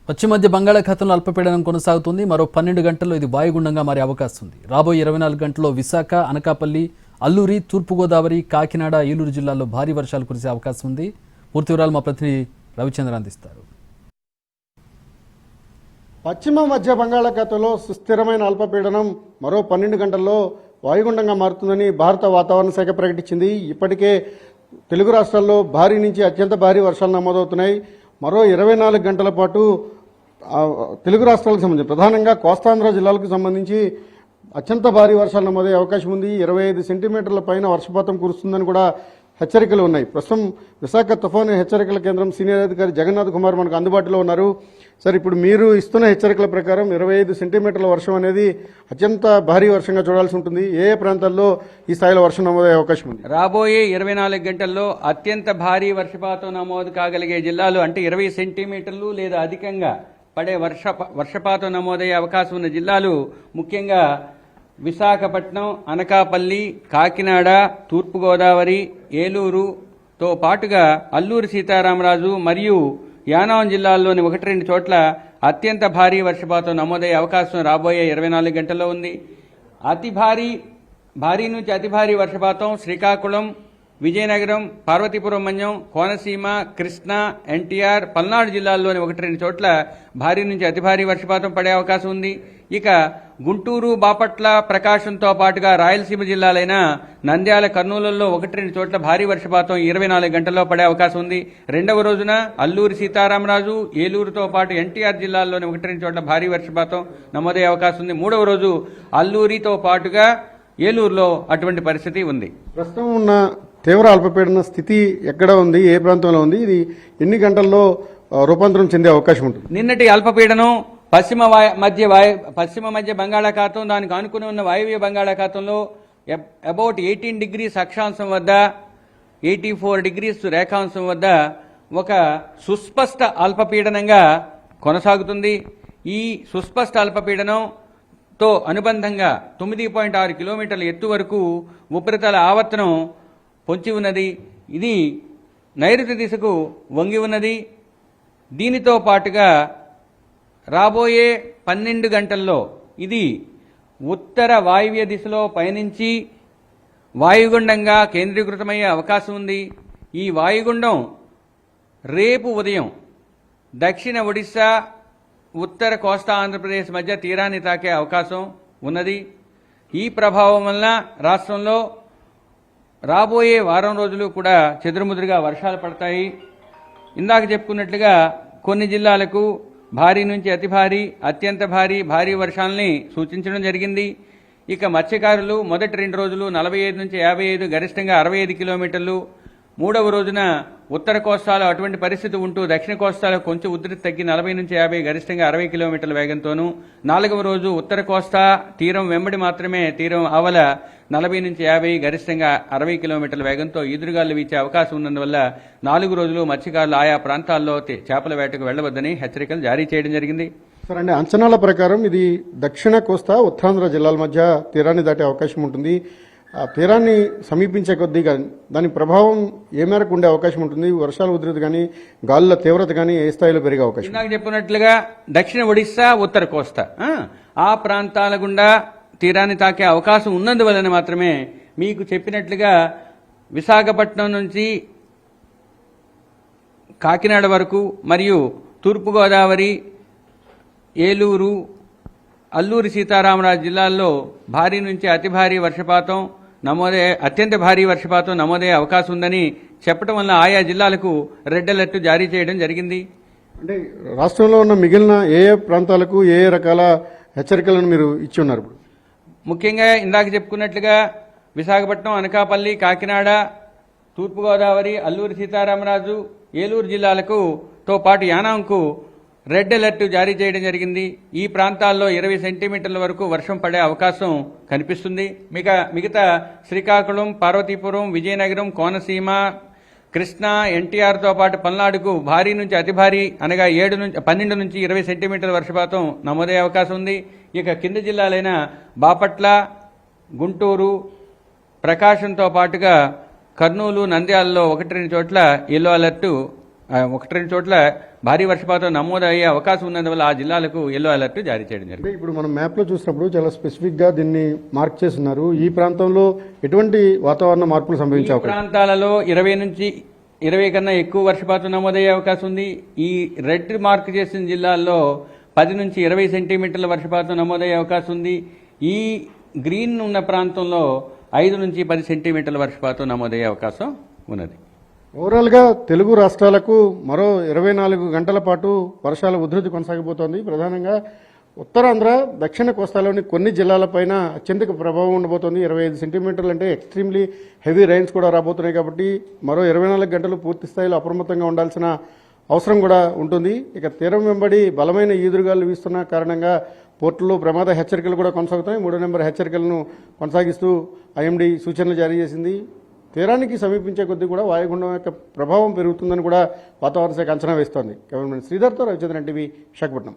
పశ్చిమ మధ్య బంగాళాఖాతంలో అల్పపీడనం కొనసాగుతుంది. మరో 12 గంటల్లో ఇది వాయుగుండంగా మారే అవకాశం ఉంది. రాబోయే 24 గంటల్లో విశాఖ, అనకాపల్లి, అల్లూరి, తూర్పుగోదావరి, కాకినాడ, ఏలూరు జిల్లాల్లో భారీ వర్షాలు కురిసే అవకాశం ఉంది. పూర్తి వివరాలు మా ప్రతినిధి రవిచంద్ర అందిస్తారు. పశ్చిమ మధ్య బంగాళాఖాతంలో సుస్థిరమైన అల్పపీడనం మరో 12 గంటల్లో వాయుగుండంగా మారుతుందని భారత వాతావరణ శాఖ ప్రకటించింది. ఇప్పటికే తెలుగు రాష్ట్రాల్లో భారీ నుంచి అత్యంత భారీ వర్షాలు నమోదవుతున్నాయి. మరో 24 గంటల పాటు తెలుగు రాష్ట్రాలకు సంబంధించి ప్రధానంగా కోస్తాంధ్ర జిల్లాలకు సంబంధించి అత్యంత భారీ వర్షాలు నమోదయ్యే అవకాశం ఉంది. 25 సెంటీమీటర్ల పైన వర్షపాతం కురుస్తుందని కూడా హెచ్చరికలు ఉన్నాయి. ప్రస్తుతం విశాఖ తుఫాను హెచ్చరికల కేంద్రం సీనియర్ అధికారి జగన్నాథ్ కుమార్ మనకు అందుబాటులో ఉన్నారు. సార్, ఇప్పుడు మీరు ఇస్తున్న హెచ్చరికల ప్రకారం 25 సెంటీమీటర్ల వర్షం అనేది అత్యంత భారీ వర్షంగా చూడాల్సి ఉంటుంది. ఏ స్థాయిలో ఈ స్థాయిలో వర్షం నమోదయ్యే అవకాశం ఉంది? రాబోయే 24 గంటల్లో అత్యంత భారీ వర్షపాతం నమోదు కాగలిగే జిల్లాలు అంటే 20 సెంటీమీటర్లు లేదా అధికంగా పడే వర్షపాతం నమోదయ్యే అవకాశం ఉన్న జిల్లాలు ముఖ్యంగా విశాఖపట్నం, అనకాపల్లి, కాకినాడ, తూర్పుగోదావరి, ఏలూరుతో పాటుగా అల్లూరి సీతారామరాజు మరియు యానాం జిల్లాల్లోని 1-2 చోట్ల అత్యంత భారీ వర్షపాతం నమోదయ్యే అవకాశం రాబోయే 24 గంటల్లో ఉంది. భారీ నుంచి అతి భారీ వర్షపాతం శ్రీకాకుళం, విజయనగరం, పార్వతీపురం మన్యం, కోనసీమ, కృష్ణా, ఎన్టీఆర్, పల్నాడు జిల్లాల్లోని 1-2 చోట్ల భారీ నుంచి అతి భారీ వర్షపాతం పడే అవకాశం ఉంది. ఇక గుంటూరు, బాపట్ల, ప్రకాశంతో పాటుగా రాయలసీమ జిల్లాలైన నంద్యాల, కర్నూలులో 1-2 చోట్ల భారీ వర్షపాతం 24 గంటల్లో పడే అవకాశం ఉంది. రెండవ రోజున అల్లూరి సీతారామరాజు, ఏలూరుతో పాటు ఎన్టీఆర్ జిల్లాల్లోని 1-2 చోట్ల భారీ వర్షపాతం నమోదయ్యే అవకాశం ఉంది. మూడవ రోజు అల్లూరితో పాటుగా ఏలూరులో అటువంటి పరిస్థితి ఉంది. ప్రస్తుతం ఉన్న తీవ్ర అల్పపీడన స్థితి ఎక్కడ ఉంది, ఏ ప్రాంతంలో ఉంది, ఇది ఎన్ని గంటల్లో రూపాంతరం చెందే అవకాశం ఉంటుంది? నిన్నటి అల్పపీడనం పశ్చిమ మధ్య బంగాళాఖాతం, దానికి ఆనుకుని ఉన్న వాయువ్య బంగాళాఖాతంలో అబౌట్ 18 డిగ్రీస్ అక్షాంశం వద్ద, 84 డిగ్రీస్ రేఖాంశం వద్ద ఒక సుస్పష్ట అల్పపీడనంగా కొనసాగుతుంది. ఈ సుస్పష్ట అల్పపీడనంతో అనుబంధంగా 9.6 కిలోమీటర్ల ఎత్తు వరకు ఉపరితల ఆవర్తనం పొంచి ఉన్నది. ఇది నైరుతి దిశకు వంగి ఉన్నది. దీనితో పాటుగా రాబోయే 12 గంటల్లో ఇది ఉత్తర వాయువ్య దిశలో పయనించి వాయుగుండంగా కేంద్రీకృతమయ్యే అవకాశం ఉంది. ఈ వాయుగుండం రేపు ఉదయం దక్షిణ ఒడిశా, ఉత్తర కోస్తా ఆంధ్రప్రదేశ్ మధ్య తీరాన్ని తాకే అవకాశం ఉన్నది. ఈ ప్రభావం వల్ల రాష్ట్రంలో రాబోయే వారం రోజులు కూడా చెదురుముదురుగా వర్షాలు పడతాయి. ఇందాక చెప్పుకున్నట్లుగా కొన్ని జిల్లాలకు భారీ నుంచి అతి భారీ, అత్యంత భారీ వర్షాలని సూచించడం జరిగింది. ఇక మత్స్యకారులు మొదటి 2 రోజులు 45 నుంచి 55, గరిష్టంగా 65 కిలోమీటర్లు, మూడవ రోజున ఉత్తర కోస్తాలో అటువంటి పరిస్థితి ఉంటూ దక్షిణ కోస్తాలో కొంచెం ఉధృతి తగ్గి 40 నుంచి 50, గరిష్టంగా 60 కిలోమీటర్ల వేగంతోనూ, 4వ రోజు ఉత్తర కోస్తా తీరం వెంబడి మాత్రమే తీరం ఆవల 40 నుంచి 50, గరిష్టంగా 60 కిలోమీటర్ల వేగంతో ఈదురుగాలు వీచే అవకాశం ఉన్నందువల్ల 4 రోజులు మత్స్యకారులు ఆయా ప్రాంతాల్లో చేపల వేటకు వెళ్లవద్దని హెచ్చరికలు జారీ చేయడం జరిగింది. సరే అండి, అంచనాల ప్రకారం ఇది దక్షిణ కోస్తా, ఉత్తరాంధ్ర జిల్లాల మధ్య తీరాన్ని దాటే అవకాశం ఉంటుంది. ఆ తీరాన్ని సమీపించే కొద్దీ దాని ప్రభావం ఏ మేరకు ఉండే అవకాశం ఉంటుంది? వర్షాల ఉధృతి కానీ, గాలుల తీవ్రత కానీ ఏ స్థాయిలో పెరిగే అవకాశం? ఇందాక చెప్పినట్లుగా దక్షిణ ఒడిశా, ఉత్తర కోస్తా ఆ ప్రాంతాల గుండా తీరాన్ని తాకే అవకాశం ఉన్నందువలన మాత్రమే మీకు చెప్పినట్లుగా విశాఖపట్నం నుంచి కాకినాడ వరకు మరియు తూర్పుగోదావరి, ఏలూరు, అల్లూరి సీతారామరాజు జిల్లాల్లో భారీ నుంచి అతి భారీ వర్షపాతం అత్యంత భారీ వర్షపాతం నమోదయ్యే అవకాశం ఉందని చెప్పడం వల్ల ఆయా జిల్లాలకు రెడ్ అలర్ట్ జారీ చేయడం జరిగింది. అంటే రాష్ట్రంలో ఉన్న మిగిలిన ఏ ప్రాంతాలకు ఏ రకాల హెచ్చరికలను మీరు ఇచ్చి ఉన్నారు? ముఖ్యంగా ఇందాక చెప్పుకున్నట్లుగా విశాఖపట్నం, అనకాపల్లి, కాకినాడ, తూర్పుగోదావరి, అల్లూరి సీతారామరాజు, ఏలూరు జిల్లాలకు తో పాటు యానాంకు రెడ్ అలర్ట్ జారీ చేయడం జరిగింది. ఈ ప్రాంతాల్లో 20 సెంటీమీటర్ల వరకు వర్షం పడే అవకాశం కనిపిస్తుంది. మిగతా శ్రీకాకుళం, పార్వతీపురం, విజయనగరం, కోనసీమ, కృష్ణా, ఎన్టీఆర్తో పాటు పల్నాడుకు భారీ నుంచి అతి భారీ అనగా 12 నుంచి 20 సెంటీమీటర్ల వర్షపాతం నమోదయ్యే అవకాశం ఉంది. ఇక కింది జిల్లాలైన బాపట్ల, గుంటూరు, ప్రకాశంతో పాటుగా కర్నూలు, నంద్యాలలో 1-2 చోట్ల ఎల్లో అలర్టు, 1-2 చోట్ల భారీ వర్షపాతం నమోదయ్యే అవకాశం ఉన్నందువల్ల ఆ జిల్లాలకు ఎల్లో అలర్ట్ జారీ చేయడం జరిగింది. అంటే ఇప్పుడు మనం మ్యాప్లో చూసినప్పుడు చాలా స్పెసిఫిక్గా దీన్ని మార్క్ చేస్తున్నారు. ఈ ప్రాంతంలో ఎటువంటి వాతావరణ మార్పులు సంభవించే ఈ అవకాశం? ప్రాంతాలలో 20 నుంచి 20 కన్నా ఎక్కువ వర్షపాతం నమోదయ్యే అవకాశం ఉంది. ఈ రెడ్ మార్క్ చేసిన జిల్లాల్లో 10 నుంచి 20 సెంటీమీటర్ల వర్షపాతం నమోదయ్యే అవకాశం ఉంది. ఈ గ్రీన్ ఉన్న ప్రాంతంలో 5 నుంచి 10 సెంటీమీటర్ల వర్షపాతం నమోదయ్యే అవకాశం ఉన్నది. ఓవరాల్గా తెలుగు రాష్ట్రాలకు మరో 24 గంటల పాటు వర్షాల ఉధృతి కొనసాగిపోతోంది. ప్రధానంగా ఉత్తరాంధ్ర, దక్షిణ కోస్తాలోని కొన్ని జిల్లాలపైన అత్యధిక ప్రభావం ఉండబోతోంది. 25 సెంటీమీటర్లు అంటే ఎక్స్ట్రీమ్లీ హెవీ రైన్స్ కూడా రాబోతున్నాయి. కాబట్టి మరో 24 గంటలు పూర్తి స్థాయిలో అప్రమత్తంగా ఉండాల్సిన అవసరం కూడా ఉంటుంది. ఇక తీరం వెంబడి బలమైన ఈదురుగాలు వీస్తున్న కారణంగా పోర్టుల్లో ప్రమాద హెచ్చరికలు కూడా కొనసాగుతాయి. 3వ నెంబర్ హెచ్చరికలను కొనసాగిస్తూ ఐఎండీ సూచనలు జారీ చేసింది. తీరానికి సమీపించే కొద్దీ కూడా వాయుగుండం యొక్క ప్రభావం పెరుగుతుందని కూడా వాతావరణ శాఖ అంచనా వేస్తోంది. కెమెరామెన్ శ్రీధర్తో రవిచంద్రన్ టీవీ, విశాఖపట్నం.